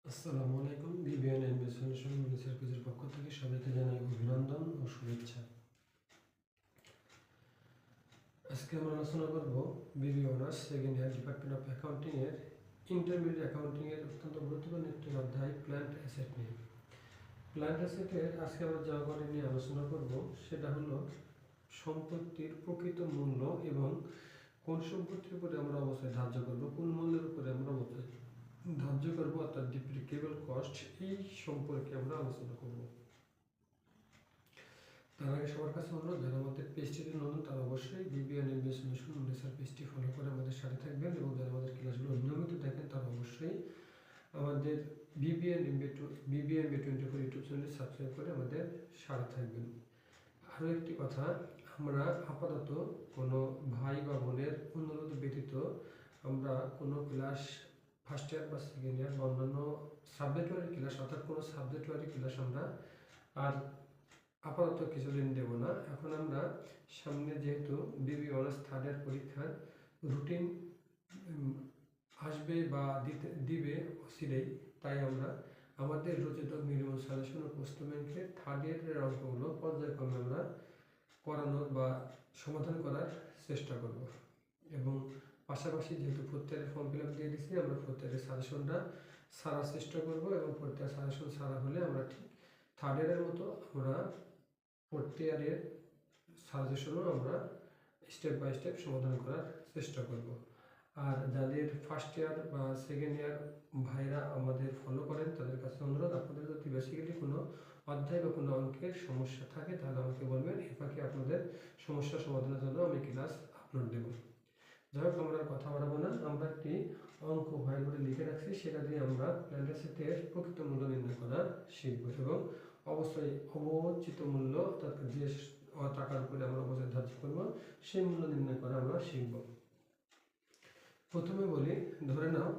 আসসালামু আলাইকুম। BBN MB solution মেডিসের পেজের পক্ষ থেকে সবাইকে জানাই অভিনন্দন ও শুভেচ্ছা। আজকে আমরা আলোচনা করব বিবি honours second year department of accounting এর ইন্টারমিডিয়েট অ্যাকাউন্টিং এর অত্যন্ত গুরুত্বপূর্ণ একটি অধ্যায় প্ল্যান্ট অ্যাসেট নিয়ে। প্ল্যান্ট অ্যাসেটের আজকে আমরা যা করে নিয়ে আলোচনা করব সেটা হলো সম্পত্তির প্রকৃত মূল্য এবং কোন সম্পত্তির উপরে আমরা অবশ্যই ধার্য করব, কোন মূল্যের উপরে আমরা অবশ্যই ধার্য করব, অর্থাৎ ডিপ্রিকেবল কস্ট, এই সম্পর্কে আমরা আলোচনা করব। তার আগে সবার কাছে অনুরোধ, যারা আমাদের পেজটিতে নতুন তারা অবশ্যই বিবিএন এমবি সলিউশন মেডিসের পেজটি ফলো করে আমাদের সাথে থাকবেন, এবং যারা আমাদের ক্লাসগুলো নিয়মিত দেখেন তারা অবশ্যই আমাদের বিবিএনবি24 ইউটিউব চ্যানেলটি সাবস্ক্রাইব করে আমাদের সাথে থাকবেন। আরও একটি কথা, আমরা আপাতত কোনো ভাই বা বোনের অনুরোধ ব্যতীত আমরা কোনো ক্লাস ফার্স্ট ইয়ার বা সেকেন্ড ইয়ার বা অন্যান্য সাবজেক্ট ওয়ারি ক্লাস, অর্থাৎ কোনো সাবজেক্ট ওয়ারি ক্লাস আমরা আর আপাতত কিছুদিন দেব না। এখন আমরা সামনে যেহেতু বিবি অনার্স থার্ড ইয়ার পরীক্ষার রুটিন আসবে বা দিবে অচিরেই, তাই আমরা আমাদের রচিত মিনিমাম সাজেশন ও প্রশ্ন ব্যাংকের থার্ড ইয়ারের অঙ্কগুলো পর্যায়ক্রমে আমরা করানোর বা সমাধান করার চেষ্টা করব। এবং পাশাপাশি যেহেতু ফোর্থ ইয়ারের ফর্ম ফিল আপ দিয়ে দিচ্ছি, আমরা ফোর্থ ইয়ারের সাজেশনটা সারার চেষ্টা করব, এবং ফোর্থ ইয়ার সাজেশন সারা হলে আমরা ঠিক থার্ড ইয়ারের মতো আমরা ফোর্থ ইয়ারের সাজেশনও আমরা স্টেপ বাই স্টেপ সমাধান করার চেষ্টা করব। আর যাদের ফার্স্ট ইয়ার বা সেকেন্ড ইয়ার ভাইরা আমাদের ফলো করেন তাদের কাছে অনুরোধ, আপনাদের যদি বেসিক্যালি কোনো অধ্যায় বা কোনো অঙ্কের সমস্যা থাকে তাহলে আমাকে বলবেন, এর ফাঁকে আপনাদের সমস্যা সমাধানের জন্য আমি ক্লাস আপলোড দেব। যাই হোক, আমরা কথা বাড়াবো না, আমরা একটি অঙ্ক ভাই করে লিখে রাখছি, সেটা দিয়ে আমরা প্ল্যান্ট অ্যাসেটের প্রকৃত মূল্য নির্ণয় করা শিখব, এবং অবশ্যই অবচিত মূল্য, অর্থাৎ যে টাকার উপরে আমরা অবশ্যই ধার্য করবো সেই মূল্য নির্ণয় করা আমরা শিখব। প্রথমে বলি, ধরে নাও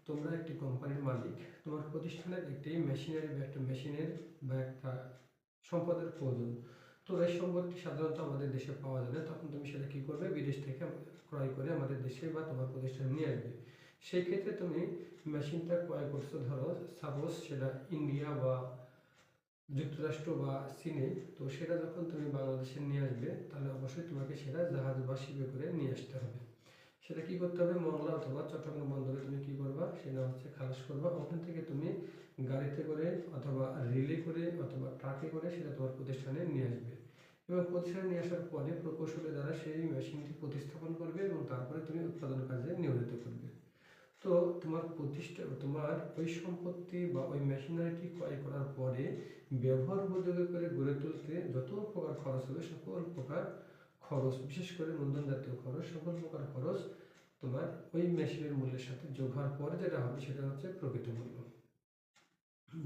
তোমরা একটি কোম্পানির মালিক, তোমার প্রতিষ্ঠানের একটি মেশিনারি বা একটা মেশিনের বা একটা সম্পদের প্রয়োজন। তো এই সম্পদটি সাধারণত আমাদের দেশে পাওয়া যায় না, তখন তুমি সেটা কী করবে, বিদেশ থেকে ক্রয় করে আমাদের দেশে বা তোমার প্রতিষ্ঠানে নিয়ে আসবে। সেই ক্ষেত্রে তুমি মেশিনটা ক্রয় করছো, ধরো সাপোজ সেটা ইন্ডিয়া বা যুক্তরাষ্ট্র বা চীনে, তো সেটা যখন তুমি বাংলাদেশে নিয়ে আসবে তাহলে অবশ্যই তোমাকে সেটা জাহাজ বা শিপে করে নিয়ে আসতে হবে। সেটা কী করতে হবে, মংলা অথবা চট্টগ্রাম বন্দরে তুমি কী করবা, সেটা হচ্ছে খালাস করবা। ওখান থেকে তুমি গাড়িতে করে অথবা রেলে করে অথবা ট্রাকে করে সেটা তোমার প্রতিষ্ঠানে নিয়ে আসবে, এবং প্রতিষ্ঠানে নিয়ে আসার পরে প্রকৌশলের দ্বারা সেই মেশিনটি প্রতিস্থাপন করবে এবং তারপরে তুমি উৎপাদন কাজে নিয়োজিত করবে। তো তোমার ওই সম্পত্তি বা ওই মেশিনারিটি ক্রয় করার পরে ব্যবহার উপযোগী করে গড়ে তুলতে যত প্রকার খরচ হবে, সকল প্রকার খরচ, বিশেষ করে মূলধন জাতীয় খরচ, সকল প্রকার খরচ তোমার ওই মেশিনের মূল্যের সাথে যোগ হওয়ার পরে যেটা হবে সেটা হচ্ছে প্রকৃত মূল্য।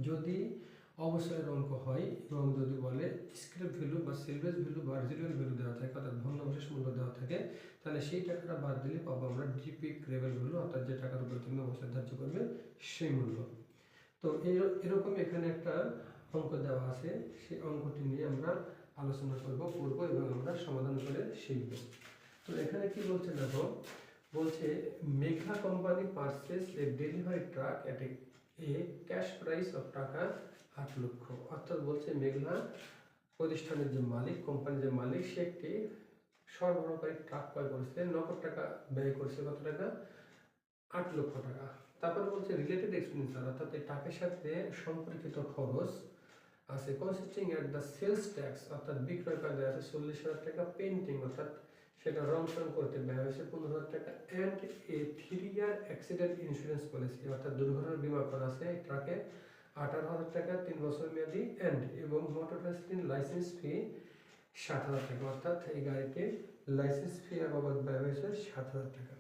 যদি অবসরের অঙ্ক হয় এবং যদি বলে স্ক্র্যাপ ভ্যালু বা সেলভেজ ভ্যালু বা রেজিডুয়াল ভ্যালু দেওয়া থাকে, অর্থাৎ ভগ্নাবশেষ মূল্য দেওয়া থাকে, তাহলে সেই টাকাটা বাদ দিলে পাবো আমরা ডিপ্রিকেবল ভ্যালু, অর্থাৎ যে টাকার উপরে তুমি অবশ্যই ধার্য করবে সেই মূল্য। তো এরকম এখানে একটা অঙ্ক দেওয়া আছে, সেই অঙ্কটি নিয়ে আমরা আলোচনা করব এবং আমরা সমাধান করে শিখব। তো এখানে কি বলছে দেখো, বলছে Megha company purchase A delivery truck at A cash price of টাকা 8 লক্ষ। অর্থাৎ বলছে মেঘনা প্রতিষ্ঠানের যে মালিক, কোম্পানির যে মালিক, সে একটি সরবরাহকারী ট্রাক ক্রয় করেছে, নগদ টাকা ব্যয় করেছে, কত টাকা, 8 লক্ষ টাকা। তারপরে বলছে রিলেটেড এক্সপেন্ডিচার, অর্থাৎ এই টাকার সাথে সম্পর্কিত খরচ আছে, consisting at the sales tax, অর্থাৎ বিক্রয় কাজে আছে 40,000 টাকা, পেন্টিং অর্থাৎ সেটা রং সং করতে ব্যয় হয়েছে 15,000 টাকা, and a 3 year accident insurance policy, অর্থাৎ দুর্ঘটনার বীমা করা আছে এই ট্রাকে 18,000 টাকা 3 বছর মেয়াদি, অ্যান্ড এবং মোটর ভেহিকল লাইসেন্স ফি 60,000 টাকা, অর্থাৎ এই গাড়িতে লাইসেন্স ফি বাবদ ব্যয় হয়েছে 60,000 টাকা।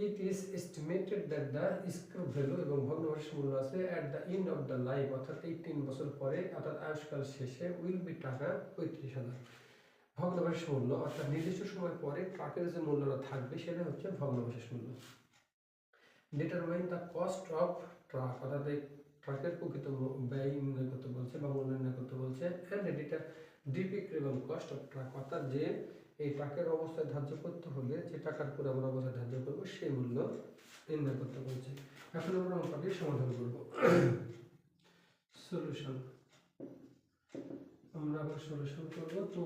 It is estimated that the scrap value এবং ভগ্নাবশেষ মূল্য আছে at the end of the life, অর্থাৎ এই 3 বছর পরে, অর্থাৎ আয়ুষ্কাল শেষে, will be টাকা 35,000। ভগ্নাবশেষ মূল্য অর্থাৎ নির্দিষ্ট সময় পরে ট্রাকের যে মূল্যটা থাকবে সেটা হচ্ছে ভগ্নাবশেষ মূল্য। Determine the cost of truck, অর্থাৎ এই ট্রাকের প্রকৃত ব্যয় নির্ণয় করতে বলছে বা মূল্য নির্ণয় করতে বলছে, অ্যান্ড ডিপ্রিকেবল কস্ট অফ ট্রাক, অর্থাৎ যে এই ট্রাকের অবস্থায় ধার্য করতে হলে যে টাকার উপরে আমরা অবস্থায় ধার্য করবো সেই মূল্য নির্ণয় করতে বলছে। এখন আমরা অঙ্কটি সমাধান করব। সলিউশন, আমরা আবার সলিউশন করব। তো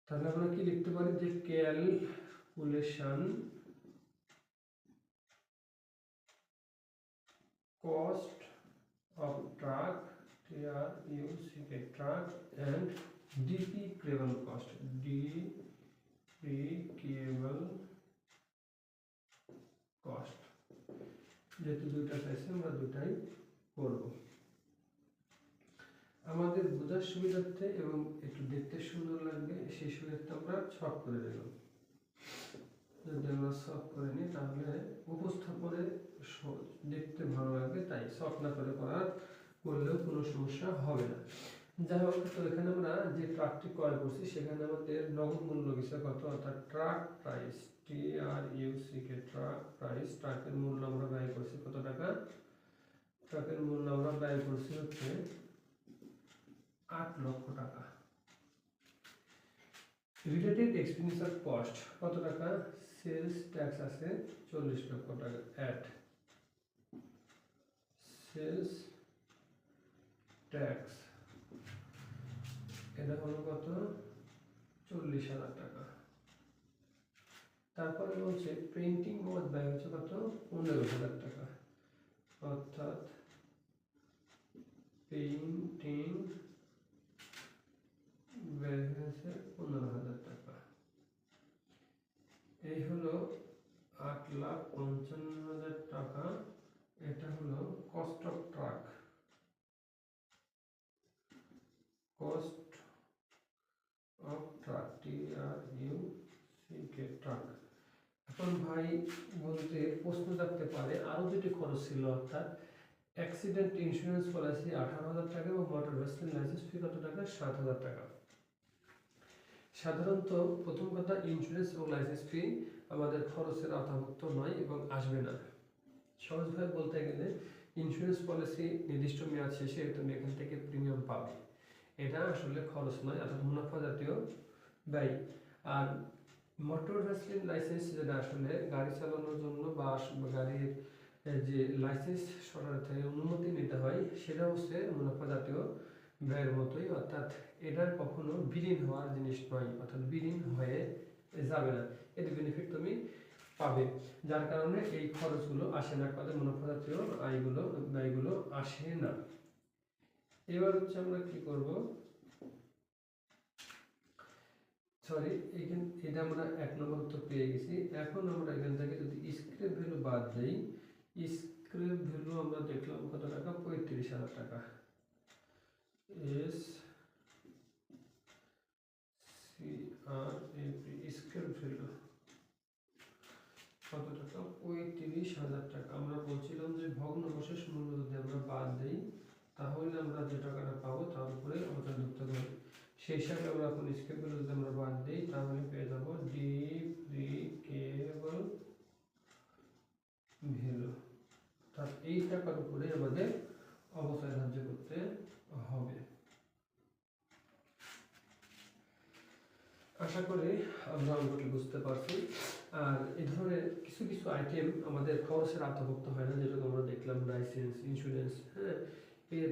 তাহলে আমরা কি লিখতে পারি যে calculation cost of truck, TRUCK, truck and deprecable cost, deprecable cost, যেহেতু দুইটা চাইছে আমরা দুটাই করব। আমাদের বোঝার সুবিধার্থে এবং একটু দেখতে সুন্দর লাগবে সেই সুবিধার্থে আমরা ছক করে দিলাম। যদি আমরা ছক করে নিই তাহলে উপস্থাপনে দেখতে ভালো লাগবে, তাই ছক না করে করলেও কোনো সমস্যা হবে না। যাই হোক, তো এখানে আমরা যে ট্রাকটি ক্রয় করছি সেখানে আমাদের নগদ মূল্য গেছে কত, অর্থাৎ truck price, TRUCK, truck price, ট্রাকের মূল্য আমরা ব্যয় করছি কত টাকা, ট্রাকের মূল্য আমরা ব্যয় করছি হচ্ছে 8 লক্ষ টাকা। রিলেটেড এক্সপেন্ডিচার কস্ট কত টাকা, সেলস ট্যাক্স আছে 40 লক্ষ টাকা, অ্যাট সেলস ট্যাক্স এটা হলো কত, 40,000 টাকা। তারপরে বলছে প্রিন্টিং বাবদ ব্যয় হচ্ছে কত, 15,000 টাকা, অর্থাৎ প্রিন্টিং ব্যয় হয়েছে 15,000 টাকা। এই হলো 8,55,000 টাকা। এটা হলো cost of truck, cost of truck, TRUCK, truck. এখন ভাই বলতে প্রশ্ন থাকতে পারে আরো দুটি খরচ ছিল, অর্থাৎ অ্যাক্সিডেন্ট ইন্স্যুরেন্স পলিসি 18,000 টাকা এবং মোটর ভেহিকল লাইসেন্স ফি কত টাকা, 7,000 টাকা। সাধারণত প্রথম কথা, ইন্স্যুরেন্স এবং লাইসেন্স ফি আমাদের খরচের আওতাভুক্ত নয় এবং আসবে না। সহজভাবে বলতে গেলে ইন্স্যুরেন্স পলিসি নির্দিষ্ট মেয়াদ শেষে তুমি এখান থেকে প্রিমিয়াম পাবে, এটা আসলে খরচ নয়, অর্থাৎ মুনাফা জাতীয় ব্যয়। আর মোটর ভেহিকল লাইসেন্স যেটা আসলে গাড়ি চালানোর জন্য বা গাড়ির যে লাইসেন্স সরকার থেকে অনুমতি নিতে হয়, সেটা হচ্ছে মুনাফা জাতীয় ব্যয়ের মতোই, অর্থাৎ এটা কখনো বিলীন হওয়ার জিনিস নয়, অর্থাৎ বিলীন হয়ে যাবে না, এর বেনিফিট তুমি পাবে, যার কারণে এই খরচগুলো আসে না, কত মুনাফা জাতীয় ব্যয়গুলো আসে না। এবার হচ্ছে আমরা কি করব, সরি এটা আমরা 1 নম্বর তো পেয়ে গেছি। এখন আমরা এখান থেকে যদি স্ক্র্যাপ ভ্যালু বাদ দেই, স্ক্র্যাপ ভ্যালু আমরা দেখলাম কত টাকা, 35,000 টাকা। স্ক্র্যাপ ভ্যালু কত টাকা, 35,000 টাকা। আমরা বলছিলাম যে ভগ্নাবশেষ মূল্য যদি আমরা বাদ দেই তাহলে আমরা যে টাকাটা পাবো তার উপরে আমাদের ধরতে হবে। সেই হিসাবে আমরা এখন স্ক্র্যাপ ভ্যালু যদি আমরা বাদ দিই তাহলে পেয়ে যাবো ডিপ্রিকেবল ভ্যালু, অর্থাৎ এই টাকার উপরে আমাদের অবচয় ধার্য করতে হবে। আশা করি আমরা অঙ্কটি বুঝতে পারছি। আর এই ধরনের কিছু কিছু আইটেম আমাদের খরচের আওতাভুক্ত হয় না, যেরকম আমরা দেখলাম লাইসেন্স, ইন্স্যুরেন্স, হ্যাঁ,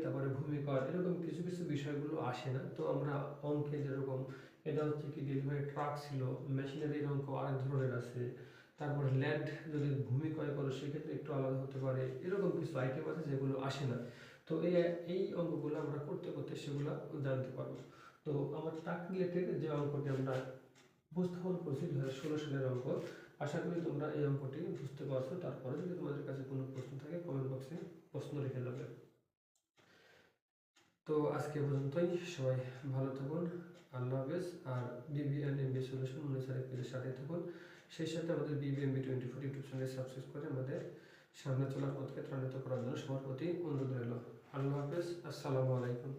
তারপরে ভূমি কর, এরকম কিছু কিছু বিষয়গুলো আসে না। তো আমরা অঙ্কে যেরকম এটা হচ্ছে কি ডেলিভারি ট্রাক ছিল, মেশিনারির অঙ্ক আরেক ধরনের আছে, তারপরে ল্যান্ড যদি ভূমি ক্রয় করো সেক্ষেত্রে একটু আলাদা হতে পারে, এরকম কিছু আইটেম আছে যেগুলো আসে না। তো এই অঙ্কগুলো আমরা করতে করতে সেগুলো জানতে পারবো। তো আমার ট্রাক রিলেটেড যে অঙ্কটি আমরা উপস্থাপন করছি 2016 সালের অঙ্ক, আশা করি তোমরা এই অঙ্কটি বুঝতে পারছো। তারপরে যদি তোমাদের কাছে কোনো প্রশ্ন থাকে কমেন্ট বক্সে প্রশ্ন রেখে যাবে। তো আজকে পর্যন্তই, সবাই ভালো থাকুন, আল্লাহ হাফেজ। আর BBNMB সলিউশন মনিটরিং পেজের সাথে থাকুন, সেই সাথে আমাদের BBMB24 ইউটিউব চ্যানেল সাবস্ক্রাইব করে আমাদের সামনে চলার পথকে ত্বরান্বিত করার জন্য সবার প্রতি অনুরোধ রইল। আল্লাহ হাফেজ, আসসালামু আলাইকুম।